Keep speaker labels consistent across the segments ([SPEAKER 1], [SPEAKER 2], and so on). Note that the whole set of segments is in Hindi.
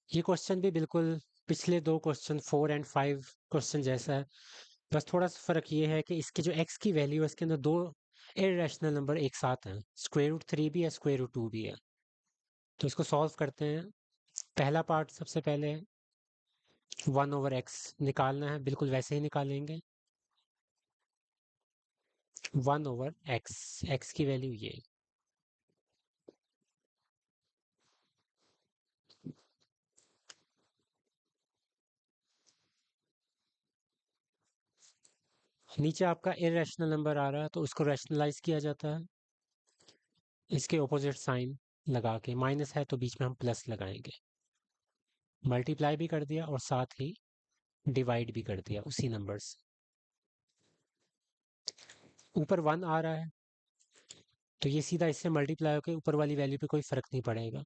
[SPEAKER 1] ये क्वेश्चन भी बिल्कुल पिछले दो क्वेश्चन 4 और 5 क्वेश्चन जैसा है। बस थोड़ा सा फर्क ये है कि इसके जो x की वैल्यू है इसके अंदर दो इरेशनल नंबर एक साथ हैं, स्क्वायर रूट 3 भी है, स्क्वायर रूट 2 भी है। तो इसको सॉल्व करते हैं। पहला पार्ट सबसे पहले 1/x निकालना है, बिल्कुल वैसे ही निकालेंगे। 1/x, x की वैल्यू ये। नीचे आपका इरेशनल नंबर आ रहा है तो उसको रैशनलाइज किया जाता है इसके ऑपोजिट साइन लगा के। माइनस है तो बीच में हम प्लस लगाएंगे। मल्टीप्लाई भी कर दिया और साथ ही डिवाइड भी कर दिया उसी नंबर से। ऊपर 1 आ रहा है तो ये सीधा इससे मल्टीप्लाई होकर ऊपर वाली वैल्यू पे कोई फर्क नहीं पड़ेगा,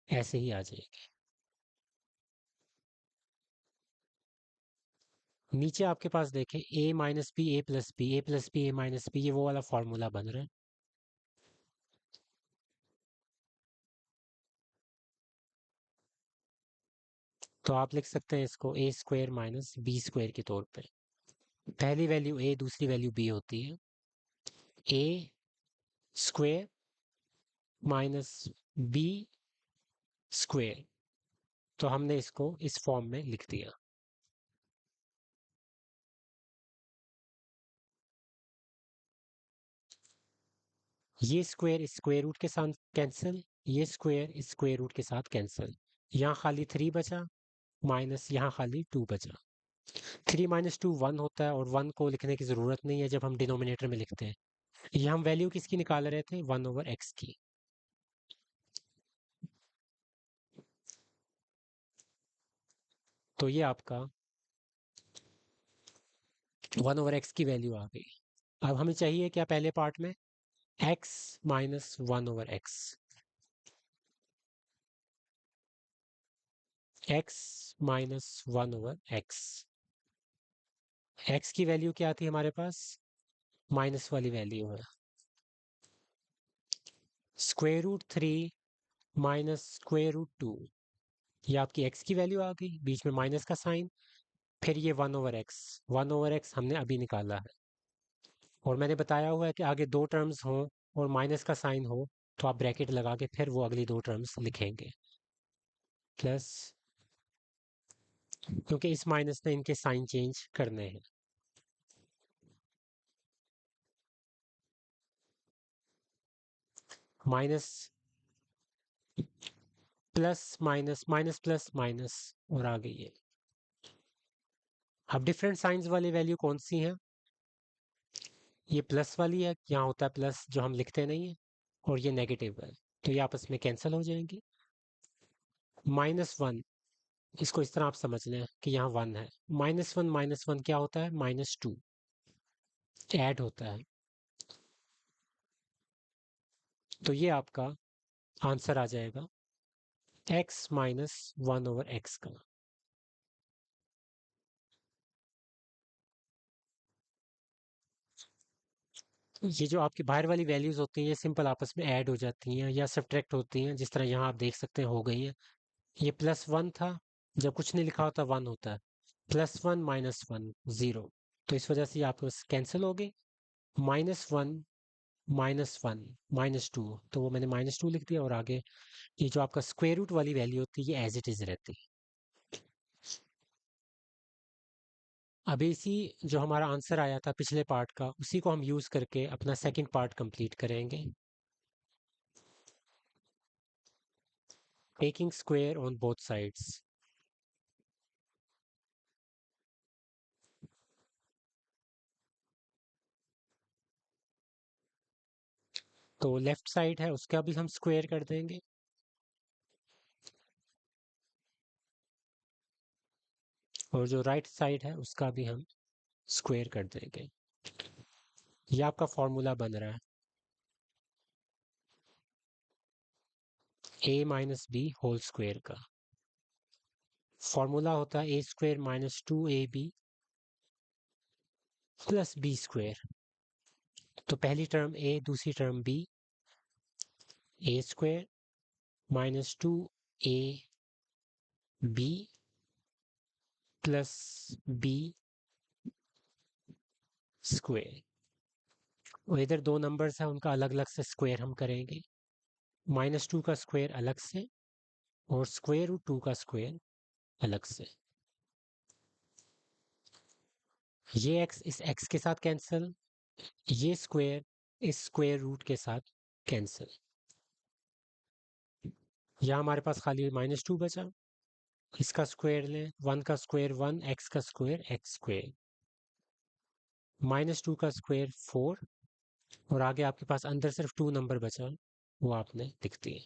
[SPEAKER 1] ऐसे ही आ जाएगी। नीचे आपके पास देखें a - b a + b ये वो वाला फॉर्मूला बन रहा है। तो आप लिख सकते हैं इसको a² - b² के तौर पे। पहली वैल्यू a, दूसरी वैल्यू b होती है। a² - b²। तो हमने इसको इस फॉर्म में लिख दिया। ये स्क्वायर इस स्क्वायर रूट के साथ कैंसिल, ये स्क्वायर इस स्क्वायर रूट के साथ कैंसिल। यहाँ खाली 3 बचा, माइनस यहाँ खाली 2 बचा। 3 - 2 1 होता है और 1 को लिखने की ज़रूरत नहीं है जब हम डिनोमिनेटर में लिखते हैं। ये हम वैल्यू किसकी निकाल रहे थे, 1/x की। तो ये आपका 1/x की वैल्यू आ गई। अब हमें चाहिए क्या पहले पार्ट में, x - 1/x। x - 1/x। x की वैल्यू क्या थी हमारे पास, माइनस वाली वैल्यू है। √3 - √2, ये आपकी x की वैल्यू आ गई, बीच में माइनस का साइन। फिर ये 1/x, 1/x हमने अभी निकाला है। और मैंने बताया हुआ है कि आगे दो टर्म्स हों और माइनस का साइन हो तो आप ब्रैकेट लगा के फिर वो अगली दो टर्म्स लिखेंगे। प्लस, क्योंकि इस माइनस ने इनके साइन चेंज करने हैं। Minus plus minus, minus plus minus, और आ गई है। अब डिफरेंट साइंस वाली वैल्यू कौन सी हैं, ये प्लस वाली है, यहाँ होता है प्लस जो हम लिखते नहीं है, और ये नेगेटिव है तो ये आपस में कैंसिल हो जाएंगी। -1, इसको इस तरह आप समझ लें कि यहाँ 1 है। -1 क्या होता है, -2 ऐड होता है। तो ये आपका आंसर आ जाएगा x - 1/x का। ये जो आपकी बाहर वाली वैल्यूज होती हैं ये सिंपल आपस में ऐड हो जाती हैं या सब्ट्रैक्ट होती हैं, जिस तरह यहाँ आप देख सकते हैं हो गई हैं। ये +1 था, जब कुछ नहीं लिखा होता 1 होता है। +1 - 1 0, तो इस वजह से ये आपस कैंसिल हो गई। -1 - 1 -2, तो वो मैंने -2 लिख दिया, और आगे ये जो आपका स्क्वायर रूट वाली वैल्यू होती है ये एज इट इज रहती है। अभी इसी जो हमारा आंसर आया था पिछले पार्ट का, उसी को हम यूज करके अपना सेकंड पार्ट कंप्लीट करेंगे। Taking square on both sides. तो लेफ्ट साइड है उसका भी हम स्क्वायर कर देंगे, और जो राइट साइड है उसका भी हम स्क्वायर कर देंगे। ये आपका फॉर्मूला बन रहा है a - b² का। फॉर्मूला होता है a² - 2ab + b²। तो पहली टर्म a, दूसरी term b, a² - 2a B plus B square, और इधर दो नंबर्स हैं उनका अलग अलग से स्क्वायर हम करेंगे। -2 का स्क्वायर अलग से और स्क्वायर रूट 2 का स्क्वायर अलग से। ये एक्स इस एक्स के साथ कैंसिल, ये स्क्वायर इस स्क्वायर रूट के साथ कैंसिल। यहाँ हमारे पास खाली -2 बचा। इसका स्क्वायर लें, 1 का स्क्वायर 1, एक्स का स्क्वायर एक्स स्क्वायर, -2 का स्क्वायर 4, और आगे आपके पास अंदर सिर्फ 2 नंबर बचा, वो आपने लिख दिए।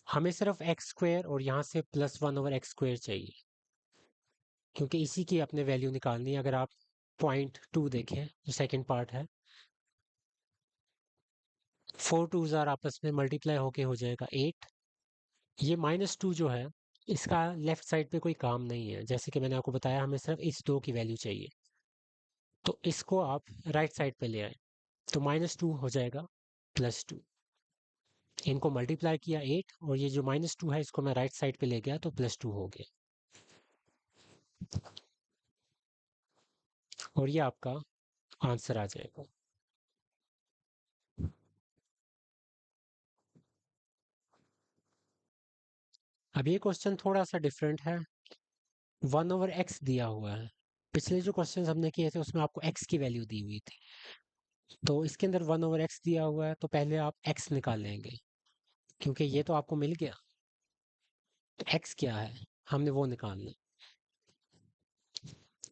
[SPEAKER 1] हमें सिर्फ एक्स स्क्वायर और यहाँ से +1/x स्क्वायर चाहिए, क्योंकि इसी की अपने वैल्यू निकालनी है। अगर आप .2 देखें जो सेकंड पार्ट है, 4 2s आर आपस में मल्टीप्लाई होके हो जाएगा 8। ये -2 जो है, इसका लेफ्ट साइड पे कोई काम नहीं है। जैसे कि मैंने आपको बताया, हमें सिर्फ इस 2 की वैल्यू चाहिए, तो इसको आप राइट साइड पे ले आए, तो -2 हो जाएगा +2। इनको मल्टीप्लाई किया 8, और ये जो -2 है इसको मैं राइट साइड पे ले गया तो +2 हो गया। और ये आपका आंसर आ जाएगा। अब ये क्वेश्चन थोड़ा सा डिफरेंट है। 1/x दिया हुआ है। पिछले जो क्वेश्चन हमने किए थे उसमें आपको x की वैल्यू दी हुई थी, तो इसके अंदर 1/x दिया हुआ है, तो पहले आप x निकाल लेंगे, क्योंकि ये तो आपको मिल गया। तो x क्या है, हमने वो निकालना है।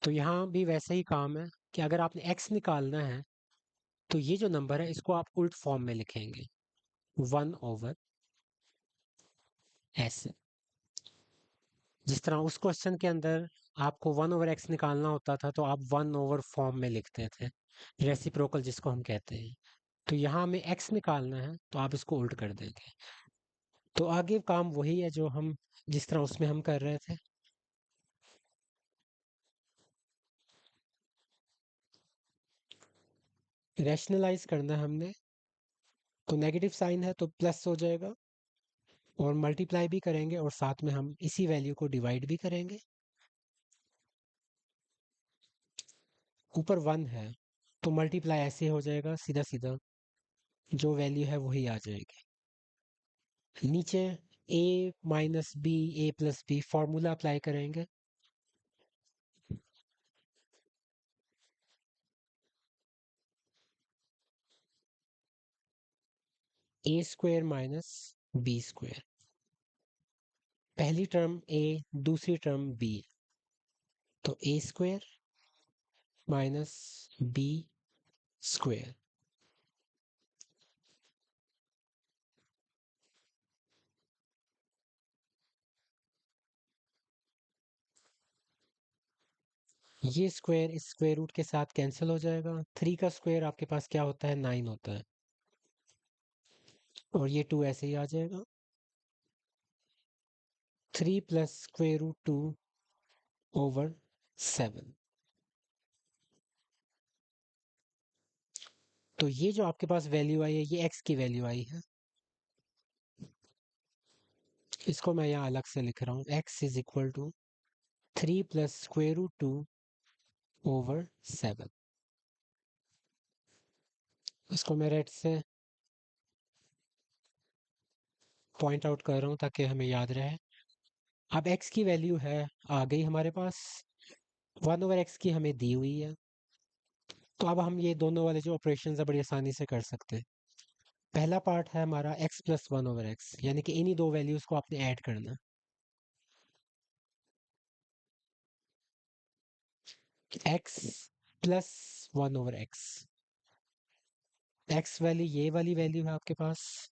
[SPEAKER 1] तो यहाँ भी वैसे ही काम है कि अगर आपने x निकालना है, तो ये जो नंबर है इसको आप उल्ट फॉर्म में लिखेंगे, 1/s। जिस तरह उस क्वेश्चन के अंदर आपको 1/x निकालना होता था, तो आप 1 ओवर फॉर्म में लिखते थे, रेसिप्रोकल जिसको हम कहते हैं। तो यहाँ हमें x निकालना है, तो आप इसको उल्ट कर देंगे। तो आगे काम वही है जो हम जिस तरह उसमें हम कर रहे थे। रैशनलाइज करना है हमने, तो नेगेटिव साइन है तो प्लस हो जाएगा, और मल्टीप्लाई भी करेंगे और साथ में हम इसी वैल्यू को डिवाइड भी करेंगे। ऊपर 1 है तो मल्टीप्लाई ऐसे हो जाएगा, सीधा सीधा जो वैल्यू है वही आ जाएगी। नीचे a - b, a + b formula apply करेंगे। a² - b²। पहली टर्म a, दूसरी टर्म b, तो a² - b²। ये स्क्वायर इस स्क्वायर रूट के साथ कैंसिल हो जाएगा। 3 का स्क्वायर आपके पास क्या होता है, 9 होता है, और ये 2 ऐसे ही आ जाएगा। 3 + √2/7। तो ये जो आपके पास वैल्यू आई है, ये x की वैल्यू आई है। इसको मैं यहाँ अलग से लिख रहा हूँ, x = 3 + √2/7। इसको मैं रेड से पॉइंट आउट कर रहा हूँ ताकि हमें याद रहे। अब x की वैल्यू है आ गई हमारे पास, 1/x की हमें दी हुई है। तो अब हम ये दोनों वाले जो ऑपरेशन है बड़ी आसानी से कर सकते हैं। पहला पार्ट है हमारा x + 1/x, यानी कि इन्हीं दो वैल्यूज को आपने ऐड करना। x + 1/x, x वैल्यू ये वाली वैल्यू है आपके पास,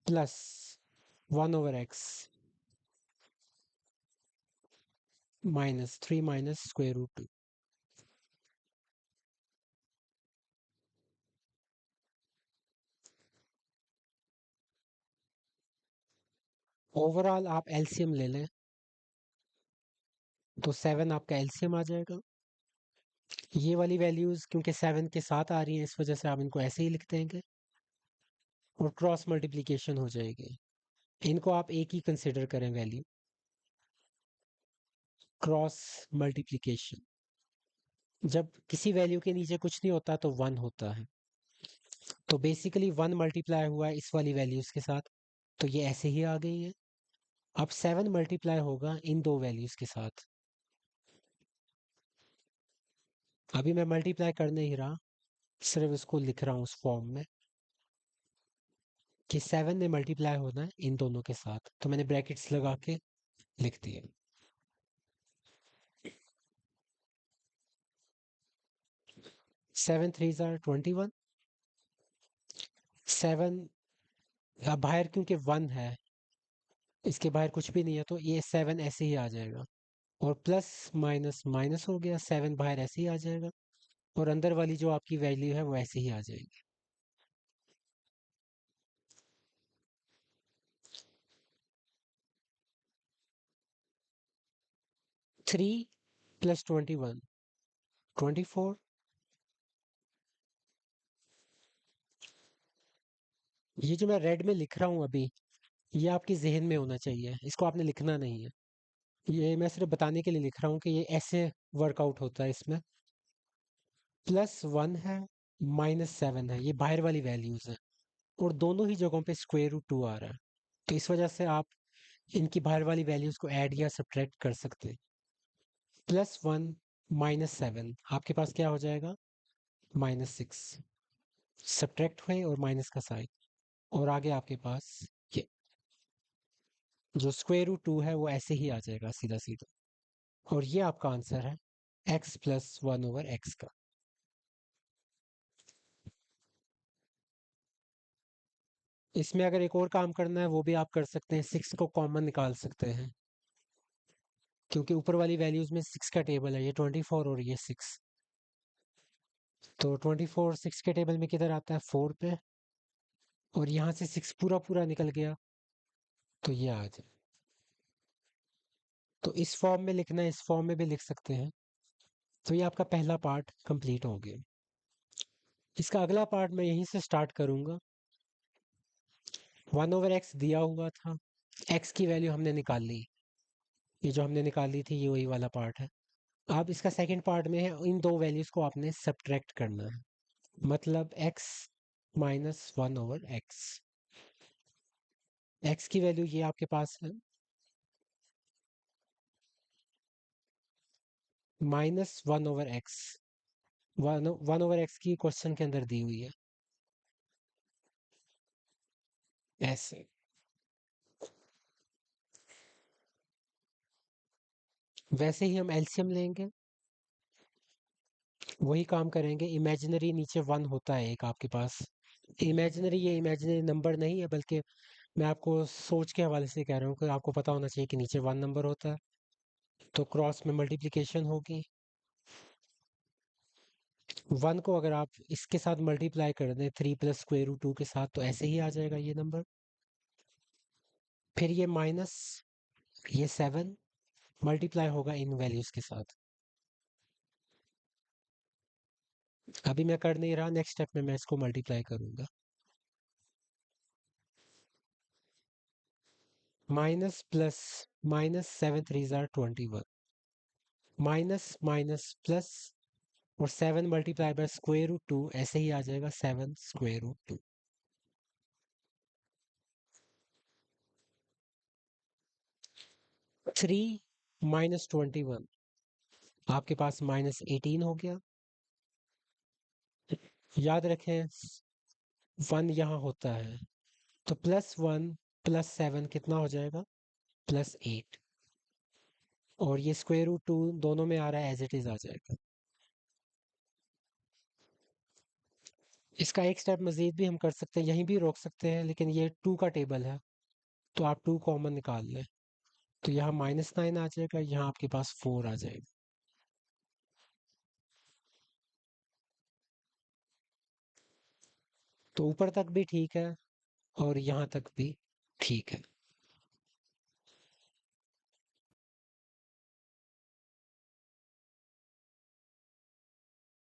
[SPEAKER 1] प्लस 1/x -3 - √2। ओवरऑल आप एलसीएम ले लें, तो 7 आपका एलसीएम आ जाएगा। ये वाली वैल्यूज क्योंकि 7 के साथ आ रही हैं, इस वजह से आप इनको ऐसे ही लिख देंगे। और क्रॉस मल्टीप्लिकेशन हो जाएगी। इनको आप एक ही कंसिडर करें वैल्यू, क्रॉस मल्टीप्लिकेशन। जब किसी वैल्यू के नीचे कुछ नहीं होता तो वन होता है। तो बेसिकली वन मल्टीप्लाई हुआ है इस वाली वैल्यूज के साथ, तो ये ऐसे ही आ गई है। अब 7 मल्टीप्लाई होगा इन दो वैल्यूज के साथ। अभी मैं मल्टीप्लाई कर नहीं रहा, सिर्फ इसको लिख रहा हूँ उस फॉर्म में कि 7 ने मल्टीप्लाई होना है इन दोनों के साथ, तो मैंने ब्रैकेट्स लगा के लिख दिए। 7 3 जार 21। 7 अब बाहर क्योंकि 1 है, इसके बाहर कुछ भी नहीं है, तो ये 7 ऐसे ही आ जाएगा। और प्लस माइनस माइनस हो गया, 7 बाहर ऐसे ही आ जाएगा। और अंदर वाली जो आपकी वैल्यू है वो ऐसे ही आ जाएगी। 3 प्लस 21 24। ये जो मैं रेड में लिख रहा हूँ अभी, ये आपके जहन में होना चाहिए, इसको आपने लिखना नहीं है। ये मैं सिर्फ बताने के लिए लिख रहा हूँ कि ये ऐसे वर्कआउट होता है इसमें। +1 है, -7 है, ये बाहर वाली वैल्यूज है। और दोनों ही जगहों पे √2 आ रहा है, तो इस वजह से आप इनकी बाहर वाली वैल्यूज को ऐड या सब्ट्रैक्ट कर सकते हैं। +1 -7 आपके पास क्या हो जाएगा, -6। सब्ट्रैक्ट हुए और माइनस का साइन, और आगे आपके पास ये जो √2 है वो ऐसे ही आ जाएगा सीधा सीधा। और ये आपका आंसर है x+1/x का। इसमें अगर एक और काम करना है वो भी आप कर सकते हैं, 6 को कॉमन निकाल सकते हैं, क्योंकि ऊपर वाली वैल्यूज में 6 का टेबल है, ये 24 और ये 6। तो 24 6 के टेबल में किधर आता है, 4 पे। और यहाँ से 6 पूरा पूरा निकल गया, तो ये आ जाए। तो इस फॉर्म में लिखना है, इस फॉर्म में भी लिख सकते हैं। तो ये आपका पहला पार्ट कंप्लीट हो गया। इसका अगला पार्ट मैं यहीं से स्टार्ट करूंगा। 1/x दिया हुआ था, x की वैल्यू हमने निकाल ली, ये जो हमने निकाली थी ये वही वाला पार्ट है। अब इसका सेकंड पार्ट में है, इन दो वैल्यूज को आपने सब्ट्रैक्ट करना है, मतलब x-1/x। x की वैल्यू ये आपके पास है, -1/x। 1/x की क्वेश्चन के अंदर दी हुई है ऐसे। वैसे ही हम एलसीएम लेंगे, वही काम करेंगे। इमेजिनरी नीचे 1 होता है एक आपके पास, इमेजिनरी, ये इमेजिनरी नंबर नहीं है, बल्कि मैं आपको सोच के हवाले से कह रहा हूँ कि आपको पता होना चाहिए कि नीचे 1 नंबर होता है। तो क्रॉस में मल्टीप्लिकेशन होगी, 1 को अगर आप इसके साथ मल्टीप्लाई कर दें 3 प्लस √2 के साथ, तो ऐसे ही आ जाएगा ये नंबर। फिर ये माइनस ये 7 मल्टीप्लाई होगा इन वैल्यूज के साथ। अभी मैं कर नहीं रहा, नेक्स्ट स्टेप में मैं इसको मल्टीप्लाई करूंगा। Minus plus -7 3 jar 21, minus minus plus, और 7 मल्टीप्लाई बाय √2 ऐसे ही आ जाएगा 7 √2। 3 -21 आपके पास -18 हो गया। याद रखें 1 यहाँ होता है, तो +1 +7 कितना हो जाएगा, +8। और ये √2 दोनों में आ रहा है, एज इट इज आ जाएगा। इसका एक स्टेप मजीद भी हम कर सकते हैं, यहीं भी रोक सकते हैं, लेकिन ये 2 का टेबल है, तो आप 2 कॉमन निकाल लें, तो यहाँ -9 आ जाएगा, यहाँ आपके पास 4 आ जाएगा। तो ऊपर तक भी ठीक है और यहाँ तक भी ठीक है।